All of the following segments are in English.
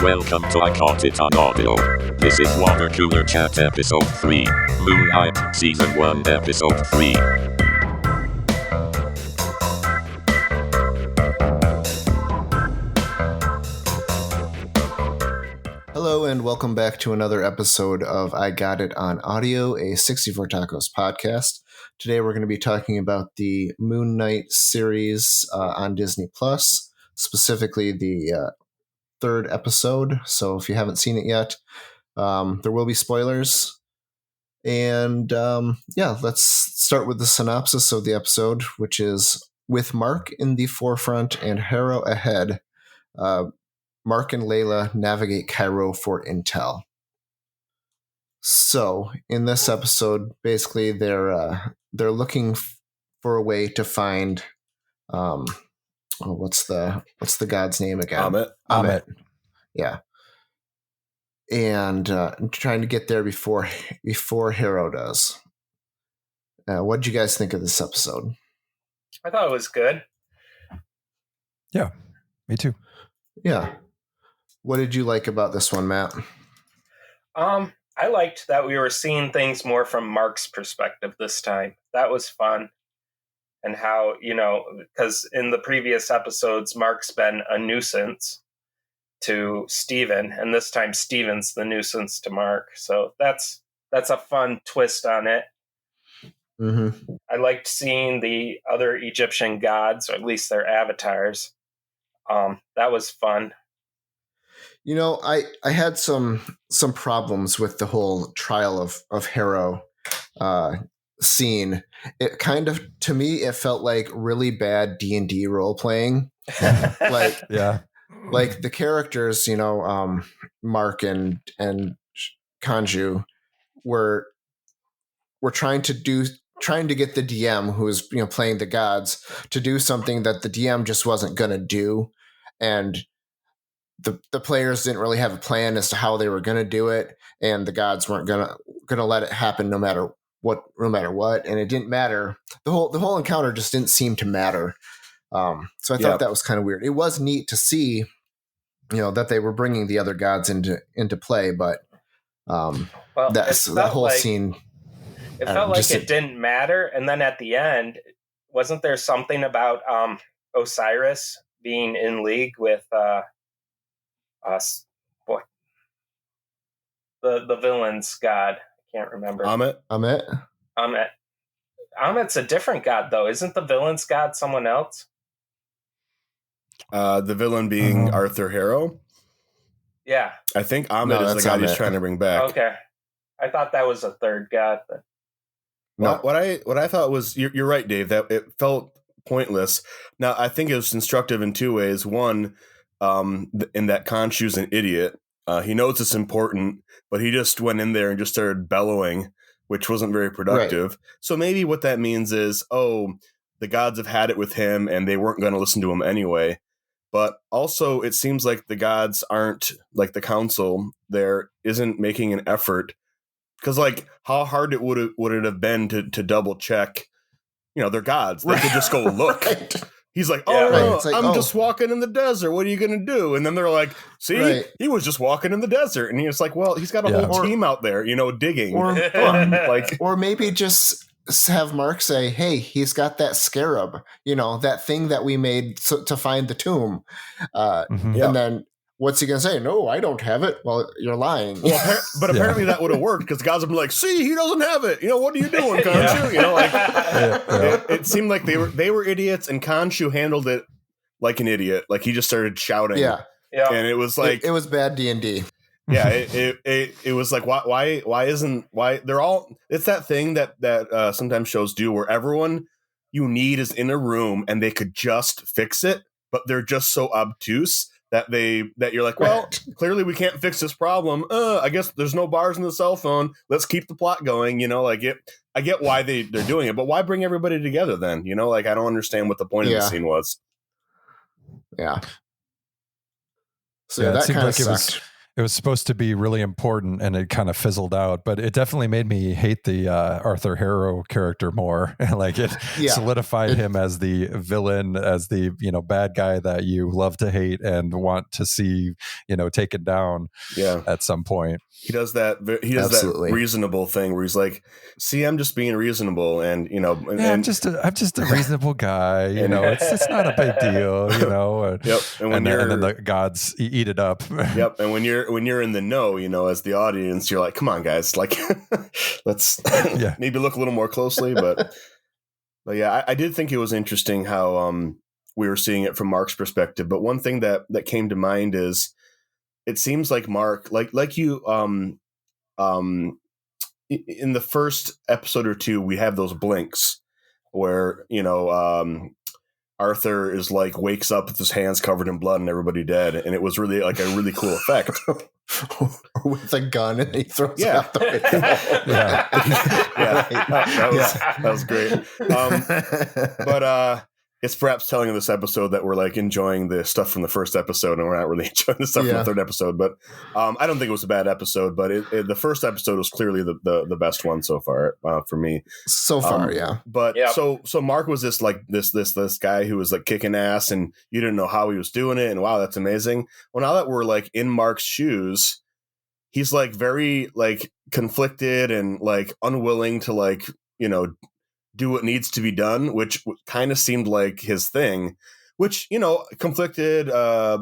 Welcome to I Caught It on Audio. This is Water Cooler Chat Episode 3. Moon Knight Season 1 Episode 3. Hello and welcome back to another episode of I Got It on Audio, a 64 Tacos podcast. Today we're going to be talking about the Moon Knight series on Disney Plus, specifically the third episode. So if you haven't seen it yet, there will be spoilers. And let's start with the synopsis of the episode, which is with Mark in the forefront and Harrow ahead. Mark and Layla navigate Cairo for intel. So in this episode, basically they're looking for a way to find what's the god's name again? Ammit. Yeah. And trying to get there before Harrow does. What did you guys think of this episode? I thought it was good. Yeah, me too. Yeah. What did you like about this one, Matt? I liked that we were seeing things more from Mark's perspective this time. That was fun. And how, because in the previous episodes, Mark's been a nuisance to Steven, and this time Steven's the nuisance to Mark. So that's a fun twist on it. Mm-hmm. I liked seeing the other Egyptian gods, or at least their avatars. That was fun. I had some problems with the whole trial of Harrow scene. It kind of, to me, it felt like really bad D&D role playing. Like, Yeah. like the characters, Mark and Kanju were trying to get the DM, who's playing the gods, to do something that the DM just wasn't gonna do, and the players didn't really have a plan as to how they were going to do it, and the gods weren't going to let it happen no matter what, and it didn't matter. The whole encounter just didn't seem to matter. So I thought that was kind of weird. It was neat to see, that they were bringing the other gods into play, but that whole scene. It felt like it didn't matter, and then at the end, wasn't there something about Osiris being in league with the villain's god? I can't remember. Ammit's a different god, though. Isn't the villain's god someone else? The villain being Arthur Harrow. Yeah, I think Ammit is the god he's trying to bring back. Okay, I thought that was a third god. But... No, what I thought was you're right, Dave. That it felt pointless. Now I think it was instructive in two ways. One, in that Khonshu's an idiot. He knows it's important, but he just went in there and just started bellowing, which wasn't very productive. Right. So maybe what that means is, the gods have had it with him and they weren't going to listen to him anyway. But also it seems like the gods aren't, like the council there isn't making an effort, because like how hard would it have been to double check, they're gods. They could just go look. Right. He's like, I'm just walking in the desert. What are you going to do? And then they're like, see, he was just walking in the desert. And he's like, well, he's got a whole team out there, digging. Or maybe just have Mark say, hey, he's got that scarab, that thing that we made to find the tomb. And then what's he going to say? No, I don't have it. Well, you're lying. Well, but apparently that would have worked, because gods would be like, see, he doesn't have it. What are you doing, Khonshu? It seemed like they were idiots, and Khonshu handled it like an idiot. Like he just started shouting. Yeah. And it was like, it was bad D&D. Yeah. It was like, why they're all, it's that thing that sometimes shows do, where everyone you need is in a room and they could just fix it, but they're just so obtuse that you're like, well, clearly we can't fix this problem. I guess there's no bars in the cell phone. Let's keep the plot going. I get why they're doing it, but why bring everybody together then? I don't understand what the point of the scene was. Yeah. So that kind of sucked. it was supposed to be really important, and it kind of fizzled out. But it definitely made me hate the Arthur Harrow character more. Like it solidified him as the villain, as the bad guy that you love to hate and want to see taken down. Yeah, at some point. He does that. He does Absolutely. that reasonable thing where he's like, "See, I'm just being reasonable," and I'm just a reasonable guy. It's not a big deal. Yep. And then the gods eat it up. Yep. And when you're in the know, as the audience, you're like, "Come on, guys! Like, let's maybe look a little more closely." But yeah, I did think it was interesting how we were seeing it from Mark's perspective. But one thing that came to mind is, it seems like Mark, like you, in the first episode or two, we have those blinks where, Arthur is like, wakes up with his hands covered in blood and everybody dead. And it was really like a really cool effect. With a gun and he throws it Yeah. out the window. That was great. But it's perhaps telling in this episode that we're like enjoying the stuff from the first episode and we're not really enjoying the stuff from the third episode. But I don't think it was a bad episode, but the first episode was clearly the best one so far for me. So far, yeah. But so Mark was this guy who was like kicking ass and you didn't know how he was doing it. And wow, that's amazing. Well, now that we're like in Mark's shoes, he's like very like conflicted and like unwilling to like, do what needs to be done, which kind of seemed like his thing, which, conflicted,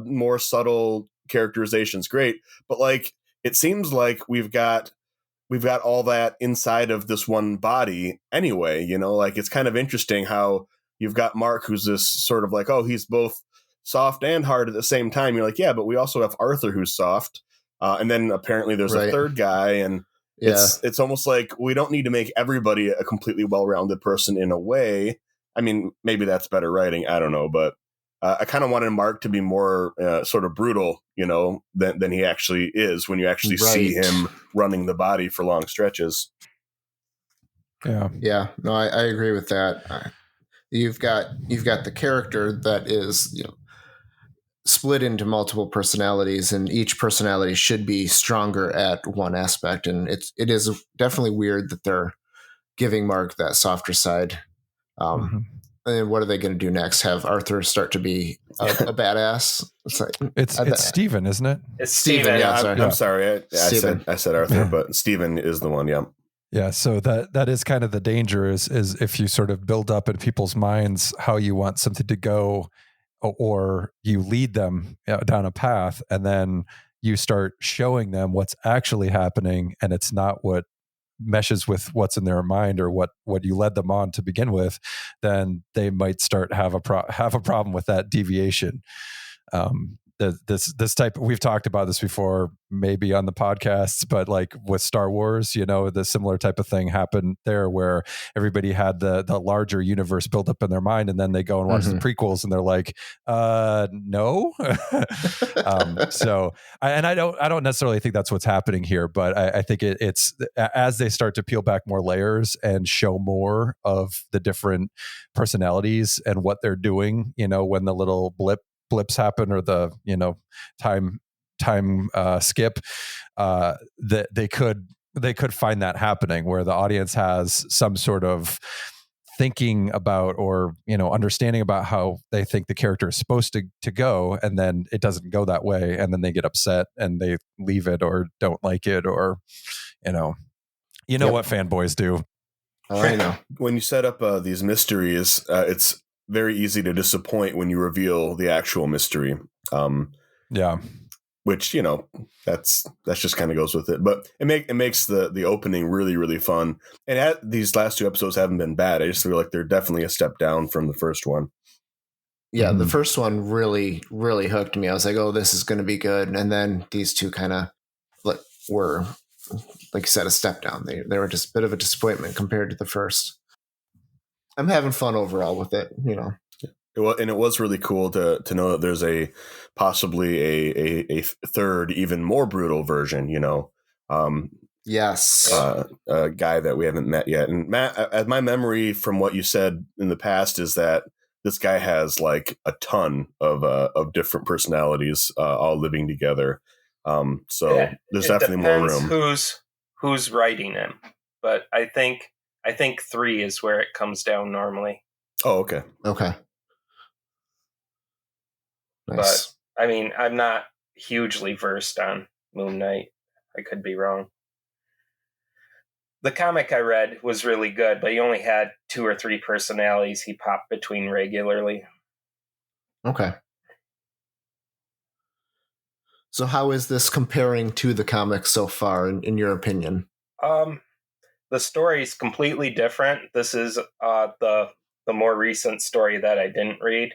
more subtle characterization's great. But like, it seems like we've got all that inside of this one body anyway, like it's kind of interesting how you've got Mark, who's this sort of like, oh, he's both soft and hard at the same time. You're like, yeah, but we also have Arthur who's soft. And then apparently there's a third guy, and it's almost like we don't need to make everybody a completely well-rounded person in a way. I mean, maybe that's better writing. I don't know. But I kind of wanted Mark to be more sort of brutal, than he actually is when you actually see him running the body for long stretches. Yeah. Yeah. No, I agree with that. You've got the character that is, split into multiple personalities, and each personality should be stronger at one aspect. And it is definitely weird that they're giving Mark that softer side. And what are they going to do next? Have Arthur start to be a badass? It's Steven, isn't it? It's Steven. Yeah, I'm sorry. I said Arthur, but Steven is the one. Yeah. Yeah, so that is kind of the danger is if you sort of build up in people's minds how you want something to go, or you lead them down a path, and then you start showing them what's actually happening, and it's not what meshes with what's in their mind or what you led them on to begin with, then they might start have a problem with that deviation. This type, we've talked about this before, maybe on the podcasts, but like with Star Wars, the similar type of thing happened there, where everybody had the larger universe built up in their mind, and then they go and watch the prequels, and they're like, no. I don't necessarily think that's what's happening here, but I think it's as they start to peel back more layers and show more of the different personalities and what they're doing, when the little blips happen, or the time skip, that they could find that happening, where the audience has some sort of thinking about, or understanding about how they think the character is supposed to go, and then it doesn't go that way, and then they get upset and they leave it or don't like it, or what fanboys do. Oh, I know. When you set up these mysteries, it's very easy to disappoint when you reveal the actual mystery. Which, that's just kind of goes with it, but it makes the opening really, really fun. And these last two episodes haven't been bad. I just feel like they're definitely a step down from the first one. Yeah. The first one really, really hooked me. I was like, oh, this is going to be good. And then these two kind of were, like you said, a step down. They were just a bit of a disappointment compared to the first. I'm having fun overall with it, And it was really cool to know that there's possibly a third, even more brutal version, Yes. A guy that we haven't met yet. And Matt, my memory from what you said in the past is that this guy has like a ton of different personalities all living together. So Yeah, there's it definitely more depends room. who's writing him, but I think 3 is where it comes down normally. Oh, okay. Okay. Nice. But I mean, I'm not hugely versed on Moon Knight. I could be wrong. The comic I read was really good, but he only had 2 or 3 personalities he popped between regularly. Okay. So how is this comparing to the comic so far, in your opinion? The story's completely different. This is the more recent story that I didn't read.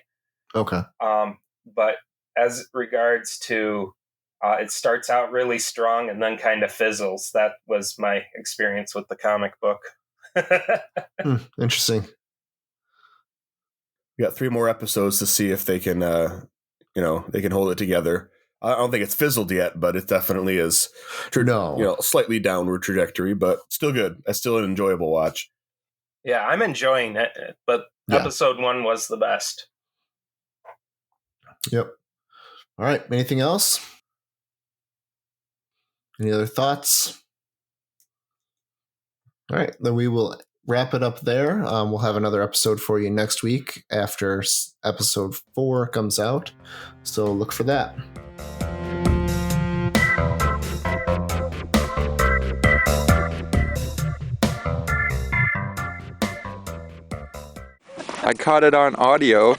Okay. But as regards to, it starts out really strong and then kind of fizzles. That was my experience with the comic book. Interesting. We got 3 more episodes to see if they can, they can hold it together. I don't think it's fizzled yet, but it definitely is. No. Slightly downward trajectory, but still good. It's still an enjoyable watch. Yeah, I'm enjoying it, but episode 1 was the best. Yep. All right. Anything else? Any other thoughts? All right. Then we will wrap it up there. We'll have another episode for you next week after episode 4 comes out. So look for that. I caught it on audio.